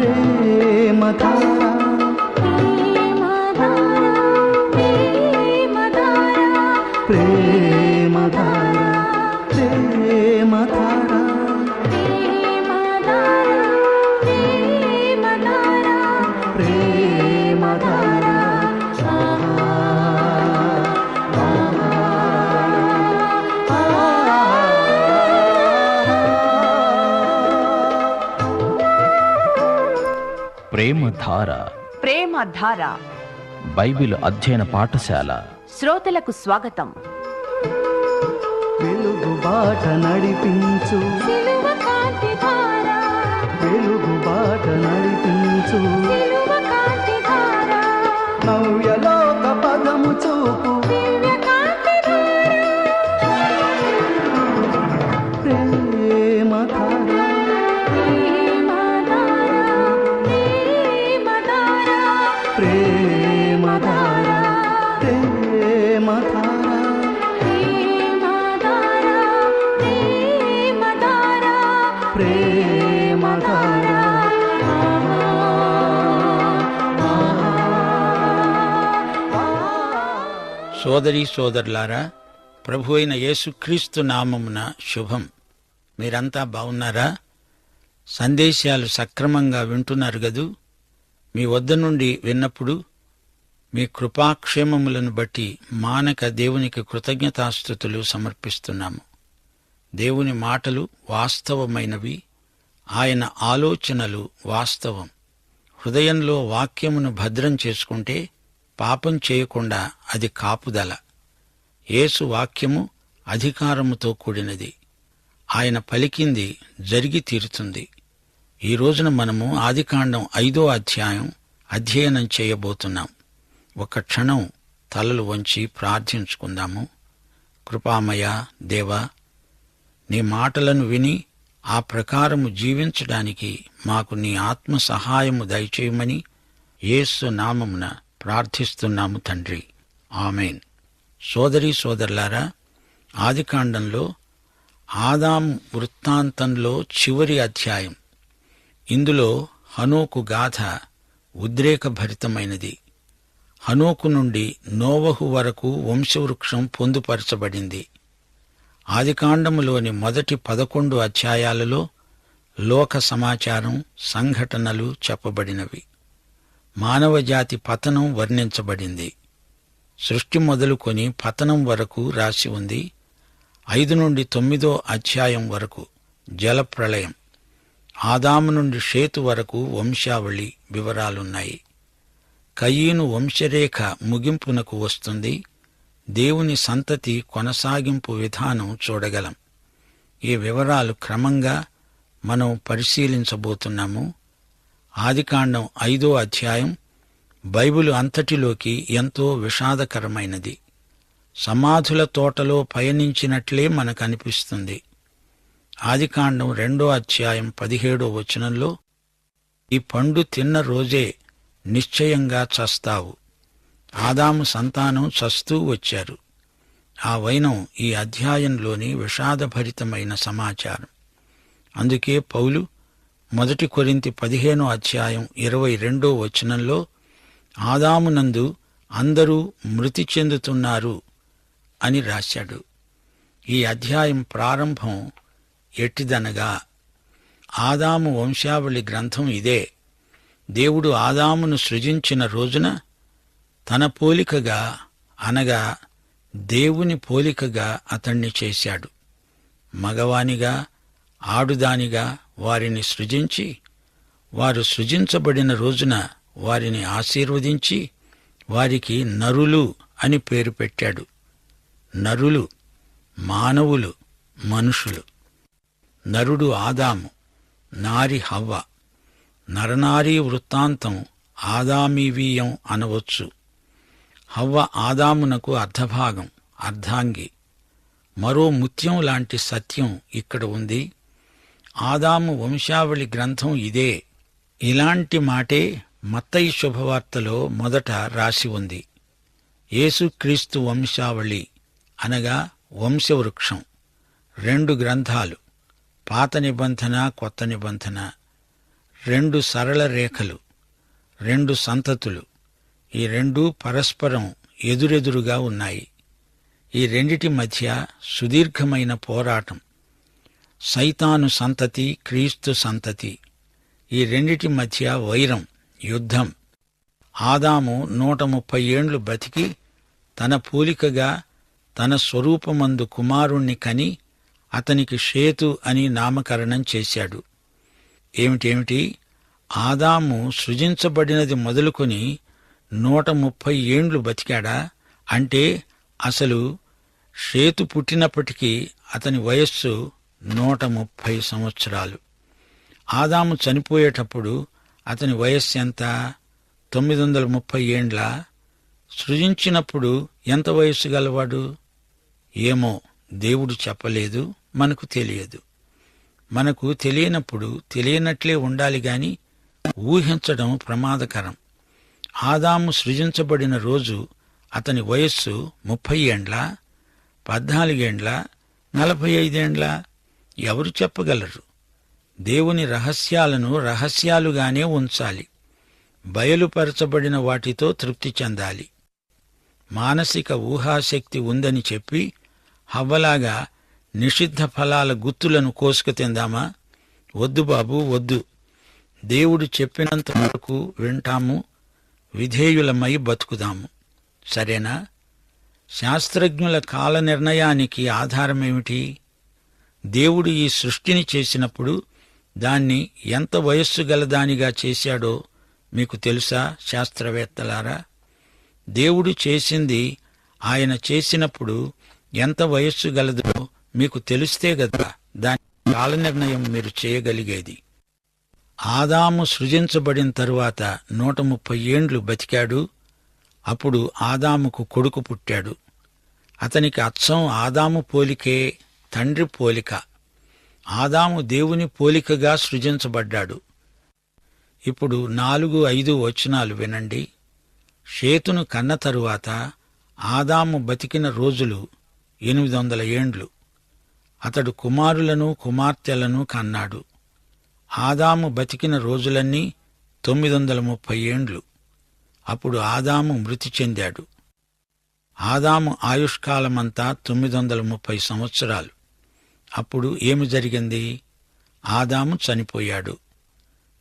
ప్రేమధార ప్రేమధార ప్రేమధార ప్రేమధార ప్రేమధార ప్రేమధార Bible అధ్యయన పాఠశాల శ్రోతలకు స్వాగతం. వెలుగు బాట నడిపించు వెలుగు బాట నడిపించు నవ్యలోక పదము చూపు ప్రేమధార ప్రేమధార ప్రేమధార ప్రేమధార సోదరీ సోదరులారా, ప్రభు అయిన యేసుక్రీస్తు నామమున శుభం. మీరంతా బాగున్నారా? సందేశాలు సక్రమంగా వింటున్నారు గదూ? మీ వద్ద నుండి విన్నప్పుడు మీ కృపాక్షేమములను బట్టి మానక దేవునికి కృతజ్ఞతాస్తుతులు సమర్పిస్తున్నాము. దేవుని మాటలు వాస్తవమైనవి, ఆయన ఆలోచనలు వాస్తవం. హృదయంలో వాక్యమును భద్రం చేసుకుంటే పాపం చేయకుండా అది కాపుదల. యేసు వాక్యము అధికారముతో కూడినది. ఆయన పలికింది జరిగి తీరుతుంది. ఈ రోజున మనము ఆదికాండం 5వ అధ్యాయం అధ్యయనం చేయబోతున్నాం. ఒక క్షణం తలలు వంచి ప్రార్థించుకుందాము. కృపామయ దేవా, నీ మాటలను విని ఆ ప్రకారము జీవించడానికి మాకు నీ ఆత్మ సహాయము దయచేయమని యేసు నామమున ప్రార్థిస్తున్నాము తండ్రి, ఆమేన్. సోదరీ సోదరులారా, ఆదికాండంలో ఆదాము వృత్తాంతంలో చివరి అధ్యాయం. ఇందులో హనోకు గాథ ఉద్రేకభరితమైనది. హనోకు నుండి నోవహు వరకు వంశవృక్షం పొందుపరచబడింది. ఆదికాండములోని మొదటి 11 అధ్యాయాలలో లోక సమాచారం, సంఘటనలు చెప్పబడినవి. మానవజాతి పతనం వర్ణించబడింది. సృష్టి మొదలుకొని పతనం వరకు రాసి ఉంది. 5 నుండి 9వ అధ్యాయం వరకు జలప్రళయం. ఆదాము నుండి షేతు వరకు వంశావళి వివరాలున్నాయి. కయీను వంశరేఖ ముగింపునకు వస్తుంది. దేవుని సంతతి కొనసాగింపు విధానం చూడగలం. ఈ వివరాలు క్రమంగా మనం పరిశీలించబోతున్నాము. ఆదికాండం 5వ అధ్యాయం బైబిలు అంతటిలోకి ఎంతో విషాదకరమైనది. సమాధుల తోటలో పయనించినట్లే మనకనిపిస్తుంది. ఆదికాండం 2వ అధ్యాయం 17వ వచనంలో, ఈ పండు తిన్న రోజే నిశ్చయంగా చస్తావు. ఆదాము సంతానం చస్తూ వచ్చారు. ఆ వైనం ఈ అధ్యాయంలోని విషాదభరితమైన సమాచారం. అందుకే పౌలు 1 కొరింథీ 15వ అధ్యాయం 22వ వచనంలో, ఆదామునందు అందరూ మృతి చెందుతున్నారు అని రాశాడు. ఈ అధ్యాయం ప్రారంభం ఎట్టిదనగా, ఆదాము వంశావళి గ్రంథం ఇదే. దేవుడు ఆదామును సృజించిన రోజున తన పోలికగా, అనగా దేవుని పోలికగా అతణ్ణి చేశాడు. మగవానిగా, ఆడుదానిగా వారిని సృజించి, వారు సృజించబడిన రోజున వారిని ఆశీర్వదించి వారికి నరులు అని పేరు పెట్టాడు. నరులు, మానవులు, మనుషులు. నరుడు ఆదాము, నారి హవ్వ. నరనారీ వృత్తాంతం ఆదామీవీయం అనవచ్చు. హవ్వ ఆదామునకు అర్ధభాగం, అర్ధాంగి. మరో ముత్యం లాంటి సత్యం ఇక్కడ ఉంది. ఆదాము వంశావళి గ్రంథం ఇదే. ఇలాంటి మాటే మత్తయి శుభవార్తలో మొదట రాసి ఉంది. యేసుక్రీస్తు వంశావళి అనగా వంశవృక్షం. 2 గ్రంథాలు, పాత నిబంధన, కొత్త నిబంధన. రెండు సరళ రేఖలు, రెండు సంతతులు. ఈ రెండూ పరస్పరం ఎదురెదురుగా ఉన్నాయి. ఈ రెండిటి మధ్య సుదీర్ఘమైన పోరాటం. సైతాను సంతతి, క్రీస్తు సంతతి. ఈ రెండిటి మధ్య వైరం, యుద్ధం. ఆదాము 130 ఏండ్లు బతికి తన పోలికగా తన స్వరూపమందు కుమారుణ్ణి కని అతనికి షేతు అని నామకరణం చేశాడు. ఏమిటేమిటి? ఆదాము సృజించబడినది మొదలుకొని 130 ఏండ్లు బతికాడా? అంటే అసలు షేతు పుట్టినప్పటికీ అతని వయస్సు 130 సంవత్సరాలు. ఆదాము చనిపోయేటప్పుడు అతని వయస్సు ఎంత? 930 ఏండ్ల. సృజించినప్పుడు ఎంత వయస్సు గలవాడు? ఏమో, దేవుడు చెప్పలేదు, మనకు తెలియదు. మనకు తెలియనప్పుడు తెలియనట్లే ఉండాలి గాని ఊహించడం ప్రమాదకరం. ఆదాము సృజించబడిన రోజు అతని వయస్సు 30 ఏండ్ల, 14 ఏండ్ల, 45 ఏండ్ల? ఎవరు చెప్పగలరు? దేవుని రహస్యాలను రహస్యాలుగానే ఉంచాలి. బయలుపరచబడిన వాటితో తృప్తి చెందాలి. మానసిక ఊహాశక్తి ఉందని చెప్పి హవ్వలాగా నిషిద్ధ ఫలాల గుత్తులను కోసుకు తిందామా? వద్దు బాబు, వద్దు. దేవుడు చెప్పినంత వరకు వింటాము, విధేయులమై బతుకుదాము. సరేనా? శాస్త్రజ్ఞుల కాల నిర్ణయానికి ఆధారమేమిటి? దేవుడు ఈ సృష్టిని చేసినప్పుడు దాన్ని ఎంత వయస్సు గలదానిగా చేశాడో మీకు తెలుసా శాస్త్రవేత్తలారా? దేవుడు చేసింది ఆయన చేసినప్పుడు ఎంత వయస్సు గలదో మీకు తెలిస్తే గదా దాని కాల నిర్ణయం మీరు చేయగలిగేది. ఆదాము సృజించబడిన తరువాత 130 ఏండ్లు బతికాడు. అప్పుడు ఆదాముకు కొడుకు పుట్టాడు. అతనికి అచ్చం ఆదాము పోలికే, తండ్రి పోలిక. ఆదాము దేవుని పోలికగా సృజించబడ్డాడు. ఇప్పుడు 4-5 వచనాలు వినండి. షేతును కన్న తరువాత ఆదాము బతికిన రోజులు 800 ఏండ్లు. అతడు కుమారులను కుమార్తెలను కన్నాడు. ఆదాము బతికిన రోజులన్నీ 930 ఏండ్లు. అప్పుడు ఆదాము మృతి చెందాడు. ఆదాము ఆయుష్కాలమంతా 930 సంవత్సరాలు. అప్పుడు ఏమి జరిగింది? ఆదాము చనిపోయాడు.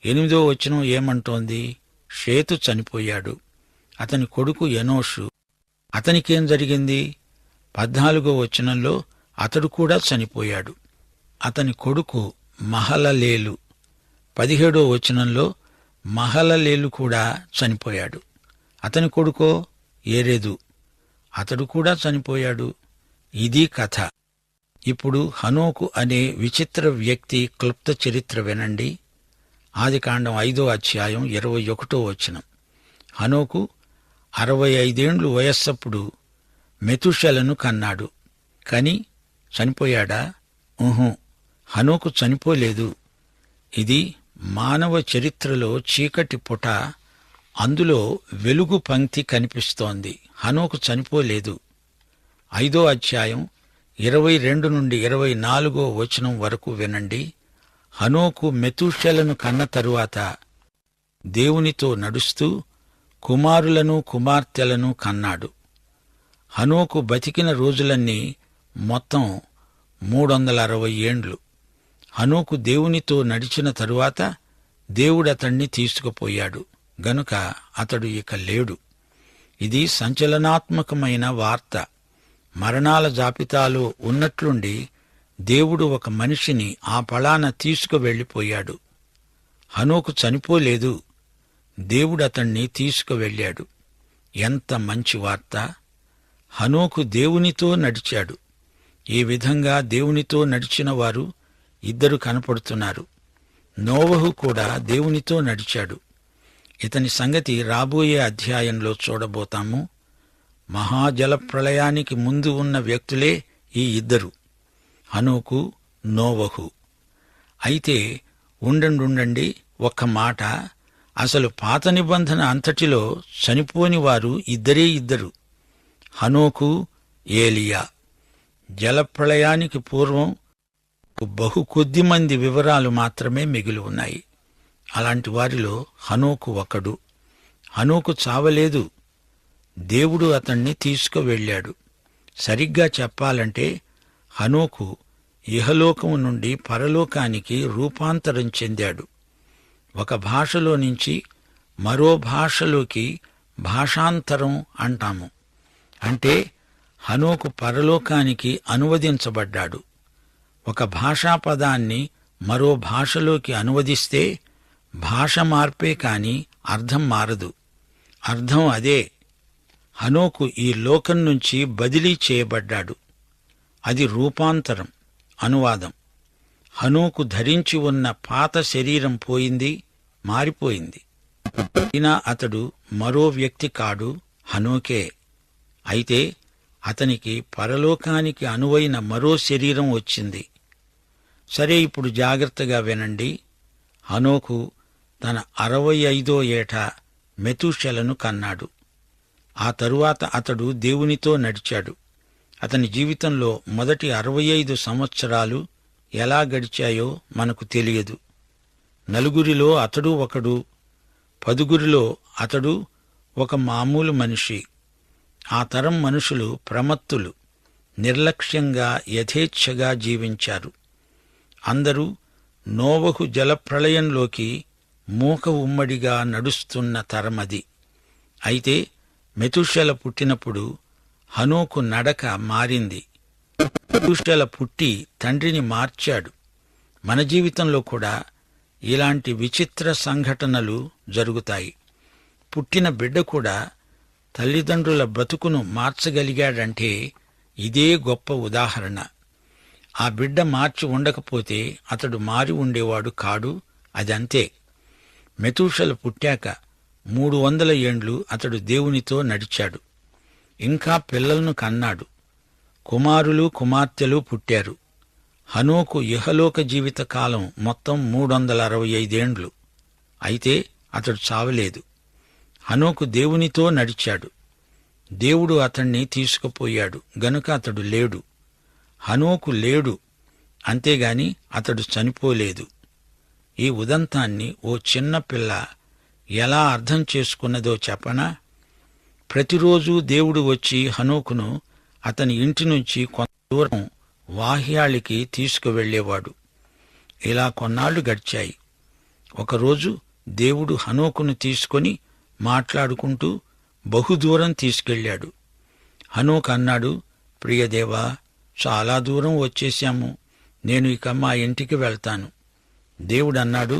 8వ వచనం ఏమంటోంది? షేతు చనిపోయాడు. అతని కొడుకు ఎనోషు. అతనికేం జరిగింది? 14వ వచనంలో అతడు కూడా చనిపోయాడు. అతని కొడుకు మహలలేలు. 17వ వచనంలో మహలలేలు కూడా చనిపోయాడు. అతని కొడుకో ఏరెదు. అతడు కూడా చనిపోయాడు. ఇది కథ. ఇప్పుడు హనోకు అనే విచిత్ర వ్యక్తి క్లుప్త చరిత్ర వినండి. ఆదికాండం 5వ అధ్యాయం 21వ వచనం. హనోకు 65 ఏండ్లు వయస్సప్పుడు మెతుషెలను కన్నాడు. కని చనిపోయాడా? హనోకు చనిపోలేదు. ఇది మానవ చరిత్రలో చీకటి పుట. అందులో వెలుగు పంక్తి కనిపిస్తోంది. హనోకు చనిపోలేదు. 5వ అధ్యాయం 22 నుండి 24వ వచనం వరకు వినండి. హనోకు మెతూషెలను కన్న తరువాత దేవునితో నడుస్తూ కుమారులను కుమార్తెలను కన్నాడు. హనోకు బతికిన రోజులన్నీ మొత్తం 360 ఏండ్లు. హనోకు దేవునితో నడిచిన తరువాత దేవుడతణ్ణి తీసుకుపోయాడు గనుక అతడు ఇక లేడు. ఇది సంచలనాత్మకమైన వార్త. మరణాల జాబితాలో ఉన్నట్లుండి దేవుడు ఒక మనిషిని ఆ పళాన తీసుకువెళ్ళిపోయాడు. హనోకు చనిపోలేదు, దేవుడతణ్ణి తీసుకువెళ్ళాడు. ఎంత మంచి వార్త! హనోకు దేవునితో నడిచాడు. ఈ విధంగా దేవునితో నడిచిన వారు 2 కనపడుతున్నారు. నోవహు కూడా దేవునితో నడిచాడు. ఇతని సంగతి రాబోయే అధ్యాయంలో చూడబోతాము. మహాజల ప్రళయానికి ముందు ఉన్న వ్యక్తులే ఈ 2, హనోకు, నోవహు. అయితే ఉండండి ఒక్క మాట. అసలు పాత నిబంధన అంతటిలో చనిపోని వారు 2 హనోకు, ఏలియా. జలప్రళయానికి పూర్వం బహు కొద్ది మంది వివరాలు మాత్రమే మిగిలి ఉన్నాయి. అలాంటి వారిలో హనోకు ఒకడు. హనోకు చావలేదు, దేవుడు అతణ్ణి తీసుకువెళ్ళాడు. సరిగ్గా చెప్పాలంటే హనోకు ఇహలోకము నుండి పరలోకానికి రూపాంతరం చెందాడు. ఒక భాషలో నుంచి మరో భాషలోకి భాషాంతరం అంటాము. అంటే హనోకు పరలోకానికి అనువదించబడ్డాడు. ఒక భాషా పదాన్ని మరో భాషలోకి అనువదిస్తే భాష మార్పే కాని అర్థం మారదు. అర్థం అదే. హనోకు ఈ లోకం నుంచి బదిలీ చేయబడ్డాడు. అది రూపాంతరం, అనువాదం. హనోకు ధరించి ఉన్న పాత శరీరం పోయింది, మారిపోయింది. అయినా అతడు మరో వ్యక్తి కాడు, హనోకే. అయితే అతనికి పరలోకానికి అనువైన మరో శరీరం వచ్చింది. సరే, ఇప్పుడు జాగ్రత్తగా వినండి. హనోకు తన 65వ ఏట మెతూషెలను కన్నాడు. ఆ తరువాత అతడు దేవునితో నడిచాడు. అతని జీవితంలో మొదటి 65 సంవత్సరాలు ఎలా గడిచాయో మనకు తెలియదు. 4 అతడు ఒకడు, 10 అతడు ఒక మామూలు మనిషి. ఆ తరం మనుషులు ప్రమత్తులు, నిర్లక్ష్యంగా యథేచ్ఛగా జీవించారు. అందరూ నోవహు జలప్రళయంలోకి మూక ఉమ్మడిగా నడుస్తున్న తరమది. అయితే మెతూషెల పుట్టినప్పుడు హనోకు నడక మారింది. మెతూషెల పుట్టి తండ్రిని మార్చాడు. మన జీవితంలో కూడా ఇలాంటి విచిత్ర సంఘటనలు జరుగుతాయి. పుట్టిన బిడ్డ కూడా తల్లిదండ్రుల బ్రతుకును మార్చగలిగాడంటే ఇదే గొప్ప ఉదాహరణ. ఆ బిడ్డ మార్చి ఉండకపోతే అతడు మారి ఉండేవాడు కాడు. అదంతే. మెతూషెల పుట్టాక 300 ఏండ్లు అతడు దేవునితో నడిచాడు. ఇంకా పిల్లలను కన్నాడు. కుమారులు కుమార్తెలు పుట్టారు. హనోకు ఇహలోక జీవిత కాలం మొత్తం 365 ఏండ్లు. అయితే అతడు చావలేదు. హనోకు దేవునితో నడిచాడు. దేవుడు అతణ్ణి తీసుకుపోయాడు గనుక అతడు లేడు. హనోకు లేడు, అంతేగాని అతడు చనిపోలేదు. ఈ ఉదంతాన్ని ఓ చిన్న పిల్ల ఎలా అర్థం చేసుకున్నదో చెప్పనా? ప్రతిరోజూ దేవుడు వచ్చి హనోకును అతని ఇంటి నుంచి కొంత దూరం వాహ్యాళికి తీసుకువెళ్లేవాడు. ఇలా కొన్నాళ్లు గడిచాయి. ఒకరోజు దేవుడు హనోకును తీసుకొని మాట్లాడుకుంటూ బహుదూరం తీసుకెళ్లాడు. హనోకు అన్నాడు, ప్రియదేవా, చాలా దూరం వచ్చేశాము, నేను ఇక మా ఇంటికి వెళ్తాను. దేవుడన్నాడు,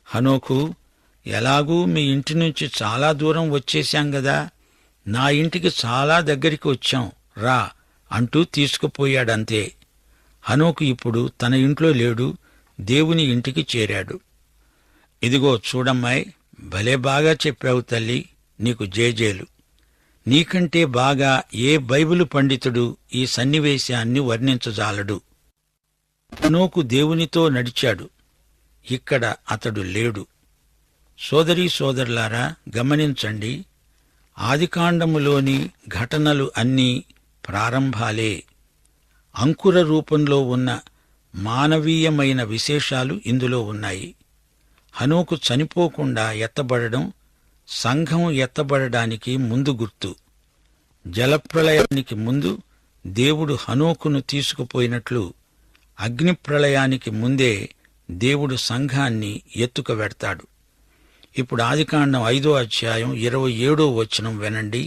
హనోకు, ఎలాగూ మీ ఇంటి నుంచి చాలా దూరం వచ్చేశాం గదా, నా ఇంటికి చాలా దగ్గరికి వచ్చాం, రా అంటూ తీసుకుపోయాడంతే. హనోకు ఇప్పుడు తన ఇంట్లో లేడు, దేవుని ఇంటికి చేరాడు. ఇదిగో చూడమ్మాయ్, భలే బాగా చెప్పావు తల్లి, నీకు జేజేలు. నీకంటే బాగా ఏ బైబిలు పండితుడు ఈ సన్నివేశాన్ని వర్ణించజాలడు. హనోకు దేవునితో నడిచాడు. ఇక్కడ అతడు లేడు. సోదరీ సోదరులారా, గమనించండి. ఆదికాండములోని ఘటనలు అన్నీ ప్రారంభాలే. అంకుర రూపంలో ఉన్న మానవీయమైన విశేషాలు ఇందులో ఉన్నాయి. హనోకు చనిపోకుండా ఎత్తబడడం సంఘం ఎత్తబడడానికి ముందు గుర్తు. జలప్రళయానికి ముందు దేవుడు హనోకును తీసుకుపోయినట్లు అగ్నిప్రళయానికి ముందే దేవుడు సంఘాన్ని ఎత్తుకువెడతాడు. ఇప్పుడు ఆదికాండం 5వ అధ్యాయం 27వ వచనం వినండి.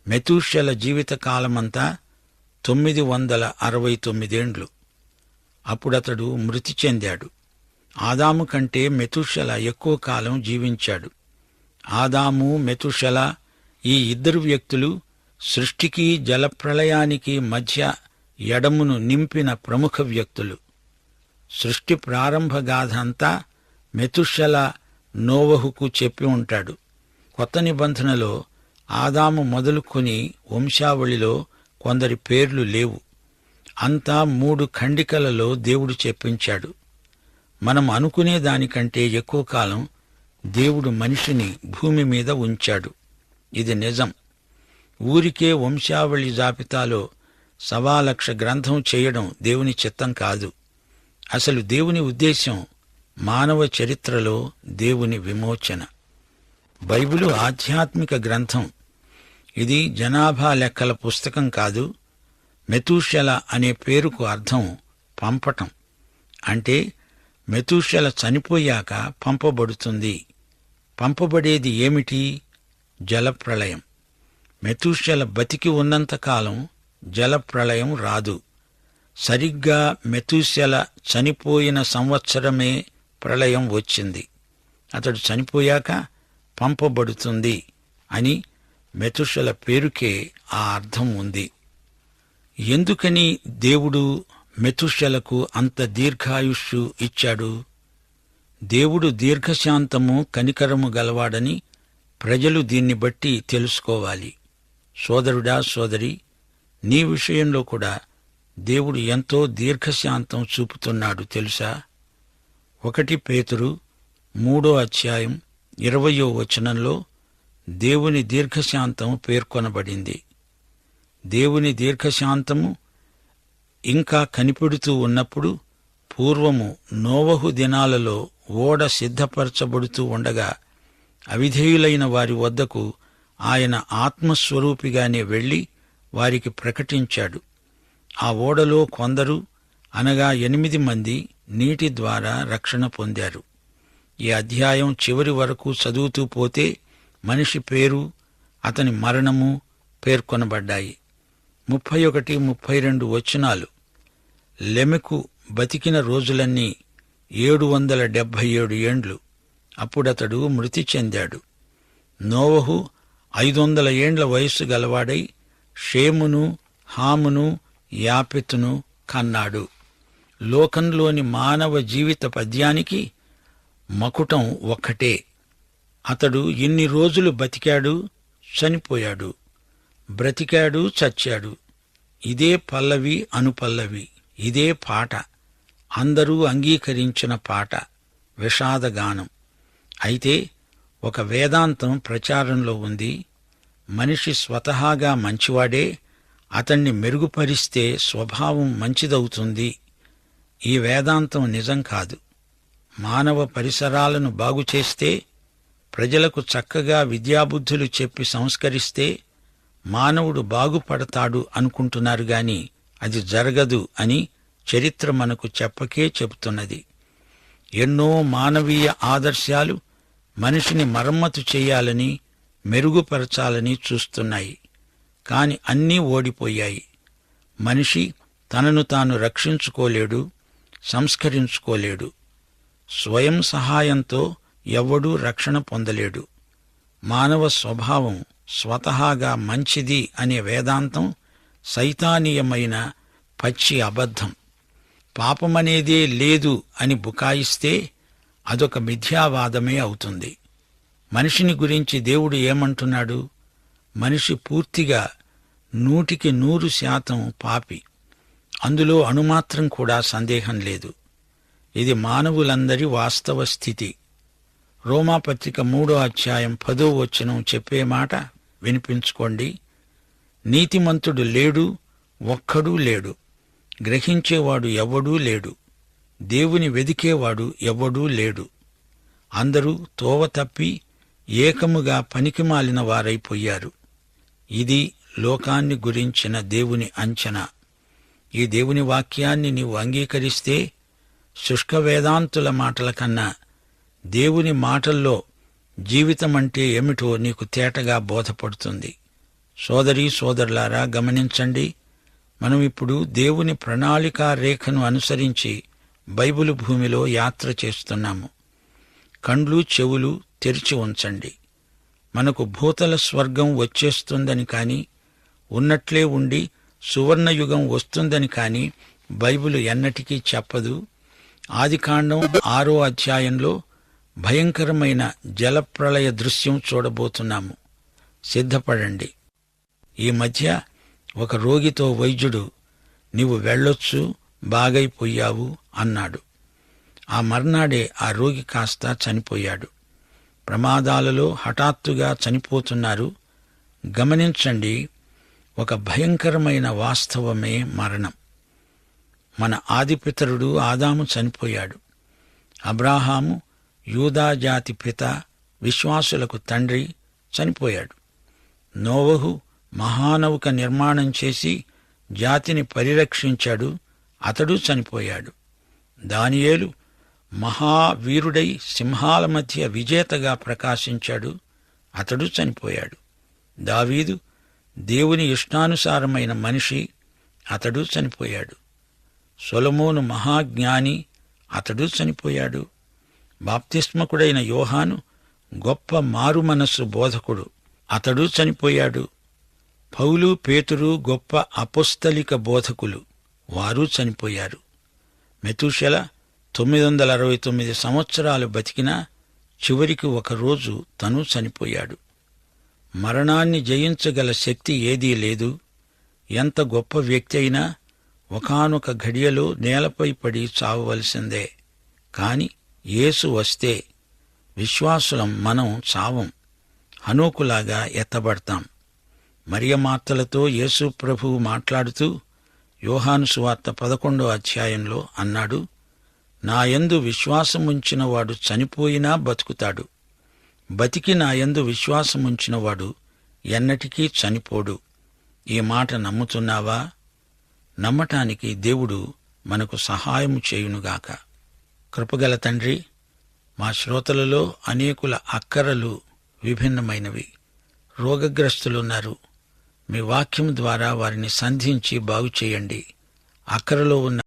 మెతూషెల జీవితకాలమంతా 969 ఏండ్లు. అప్పుడతడు మృతి చెందాడు. ఆదాము కంటే మెతూషెల ఎక్కువ కాలం జీవించాడు. ఆదాము, మెతూషెల ఈ ఇద్దరు వ్యక్తులు సృష్టికి జలప్రళయానికి మధ్య ఎడమును నింపిన ప్రముఖ వ్యక్తులు. సృష్టి ప్రారంభ గాథ అంతా మెతూషెల నోవహుకు చెప్పి ఉంటాడు. కొత్త నిబంధనలో ఆదాము మొదలుకొని వంశావళిలో కొందరి పేర్లు లేవు. అంతా 3 ఖండికలలో దేవుడు చెప్పించాడు. మనం అనుకునే దానికంటే ఎక్కువ కాలం దేవుడు మనిషిని భూమి మీద ఉంచాడు. ఇది నిజం. ఊరికే వంశావళి జాబితాలో 1,00,000 గ్రంథం చేయడం దేవుని చిత్తం కాదు. అసలు దేవుని ఉద్దేశ్యం మానవ చరిత్రలో దేవుని విమోచన. బైబిలు ఆధ్యాత్మిక గ్రంథం. ఇది జనాభా లెక్కల పుస్తకం కాదు. మెతూషెల అనే పేరుకు అర్థం పంపటం. అంటే మెతూషెల చనిపోయాక పంపబడుతుంది. పంపబడేది ఏమిటి? జలప్రళయం. మెతూషెల బతికి ఉన్నంతకాలం జలప్రళయం రాదు. సరిగ్గా మెతూషెల చనిపోయిన సంవత్సరమే ప్రళయం వచ్చింది. అతడు చనిపోయాక పంపబడుతుంది అని మెతూషెల పేరుకే ఆ అర్థం ఉంది. ఎందుకని దేవుడు మెతూషెలకు అంత దీర్ఘాయుష్షు ఇచ్చాడు? దేవుడు దీర్ఘశాంతము కనికరము గలవాడని ప్రజలు దీన్ని బట్టి తెలుసుకోవాలి. సోదరుడా, సోదరి, నీ విషయంలో కూడా దేవుడు ఎంతో దీర్ఘశాంతం చూపుతున్నాడు తెలుసా? 1 పేతురు 3:20 దేవుని దీర్ఘశాంతం పేర్కొనబడింది. దేవుని దీర్ఘశాంతము ఇంకా కనిపెడుతూ ఉన్నప్పుడు, పూర్వము నోవహు దినాలలో ఓడ సిద్ధపరచబడుతూ ఉండగా అవిధేయులైన వారి వద్దకు ఆయన ఆత్మస్వరూపిగానే వెళ్లి వారికి ప్రకటించాడు. ఆ ఓడలో కొందరు, అనగా 8 మంది నీటి ద్వారా రక్షణ పొందారు. ఈ అధ్యాయం చివరి వరకు చదువుతూ పోతే మనిషి పేరు, అతని మరణము పేర్కొనబడ్డాయి. 31-32 లెమెకు బతికిన రోజులన్నీ 777 ఏండ్లు. అప్పుడతడు మృతి చెందాడు. నోవహు 500 ఏండ్ల వయస్సు గలవాడై షేమును, హామును, యాపెతును కన్నాడు. లోకంలోని మానవ జీవిత పద్యానికి మకుటం ఒక్కటే. అతడు ఇన్ని రోజులు బతికాడు, చనిపోయాడు, బ్రతికాడు, చచ్చాడు. ఇదే పల్లవి, అనుపల్లవి, ఇదే పాట, అందరూ అంగీకరించిన పాట, విషాదగానం. అయితే ఒక వేదాంతం ప్రచారంలో ఉంది. మనిషి స్వతహాగా మంచివాడే, అతణ్ణి మెరుగుపరిస్తే స్వభావం మంచిదవుతుంది. ఈ వేదాంతం నిజం కాదు. మానవ పరిసరాలను బాగుచేస్తే, ప్రజలకు చక్కగా విద్యాబుద్ధులు చెప్పి సంస్కరిస్తే మానవుడు బాగుపడతాడు అనుకుంటున్నారు గాని అది జరగదు అని చరిత్ర మనకు చెప్పకే చెబుతున్నది. ఎన్నో మానవీయ ఆదర్శాలు మనిషిని మరమ్మతు చేయాలని, మెరుగుపరచాలని చూస్తున్నాయి. కాని అన్నీ ఓడిపోయాయి. మనిషి తనను తాను రక్షించుకోలేడు, సంస్కరించుకోలేడు. స్వయం సహాయంతో ఎవ్వడూ రక్షణ పొందలేడు. మానవ స్వభావం స్వతహాగా మంచిది అనే వేదాంతం సైతానీయమైన పచ్చి అబద్ధం. పాపమనేదే లేదు అని బుకాయిస్తే అదొక మిథ్యావాదమే అవుతుంది. మనిషిని గురించి దేవుడు ఏమంటున్నాడు? మనిషి పూర్తిగా 100% పాపి. అందులో అణుమాత్రం కూడా సందేహం లేదు. ఇది మానవులందరి వాస్తవ స్థితి. రోమాపత్రిక 3:10 చెప్పే మాట వినిపించుకోండి. నీతిమంతుడు లేడు, ఒక్కడూ లేడు. గ్రహించేవాడు ఎవ్వడూ లేడు. దేవుని వెదికేవాడు ఎవ్వడూ లేడు. అందరూ తోవ తప్పి ఏకముగా పనికిమాలిన వారైపోయారు. ఇది లోకాన్ని గురించిన దేవుని అంచనా. ఈ దేవుని వాక్యాన్ని నీవు అంగీకరిస్తే శుష్క వేదాంతుల మాటల కన్నా దేవుని మాటల్లో జీవితమంటే ఏమిటో నీకు తేటగా బోధపడుతుంది. సోదరీ సోదరులారా, గమనించండి. మనం ఇప్పుడు దేవుని ప్రణాళికా రేఖను అనుసరించి బైబిలు భూమిలో యాత్ర చేస్తున్నాము. కండ్లు, చెవులు తెరిచి ఉంచండి. మనకు భూతల స్వర్గం వచ్చేస్తుందని కాని, ఉన్నట్లే ఉండి సువర్ణయుగం వస్తుందని కాని బైబిలు ఎన్నటికీ చెప్పదు. ఆదికాండం 6వ అధ్యాయంలో భయంకరమైన జలప్రళయ దృశ్యం చూడబోతున్నాము. సిద్ధపడండి. ఈ మధ్య ఒక రోగితో వైద్యుడు, నీవు వెళ్ళొచ్చు, బాగైపోయావు అన్నాడు. ఆ మర్నాడే ఆ రోగి కాస్త చనిపోయాడు. ప్రమాదాలలో హఠాత్తుగా చనిపోతున్నారు. గమనించండి, ఒక భయంకరమైన వాస్తవమే మరణం. మన ఆదిపితరుడు ఆదాము చనిపోయాడు. అబ్రాహాము యూదా జాతి పిత, విశ్వాసులకు తండ్రి, చనిపోయాడు. నోవహు మహానౌక నిర్మాణం చేసి జాతిని పరిరక్షించాడు, అతడు చనిపోయాడు. దానియేలు మహావీరుడై సింహాల మధ్య విజేతగా ప్రకాశించాడు, అతడు చనిపోయాడు. దావీదు దేవుని ఇష్టానుసారమైన మనిషి, అతడు చనిపోయాడు. సొలొమోను మహాజ్ఞాని, అతడు చనిపోయాడు. బాప్తిస్మకుడైన యోహాను గొప్ప మారుమనస్సు బోధకుడు, అతడు చనిపోయాడు. పౌలు, పేతురు గొప్ప అపోస్తలిక బోధకులు, వారు చనిపోయారు. మెతూషెల 969 సంవత్సరాలు బతికినా చివరికి ఒకరోజు తను చనిపోయాడు. మరణాన్ని జయించగల శక్తి ఏదీ లేదు. ఎంత గొప్ప వ్యక్తి అయినా ఒకానొక ఘడియలో నేలపై పడి చావవలసిందే. కాని యేసు వస్తే విశ్వాసులం మనం చావం, హనోకులాగా ఎత్తబడతాం. మరియమార్తలతో యేసు ప్రభువు మాట్లాడుతూ యోహాను సువార్త 11వ అధ్యాయంలో అన్నాడు, నాయందు విశ్వాసముంచినవాడు చనిపోయినా బతుకుతాడు, బతికి నాయందు విశ్వాసముంచినవాడు ఎన్నటికీ చనిపోడు. ఈ మాట నమ్ముతున్నావా? నమ్మటానికి దేవుడు మనకు సహాయము చేయునుగాక. కృపగల తండ్రి, మా శ్రోతలలో అనేకుల అక్కరలు విభిన్నమైనవి. రోగగ్రస్తులున్నారు. మీ వాక్యం ద్వారా వారిని సంధించి బాగుచేయండి. అక్కరలో ఉన్న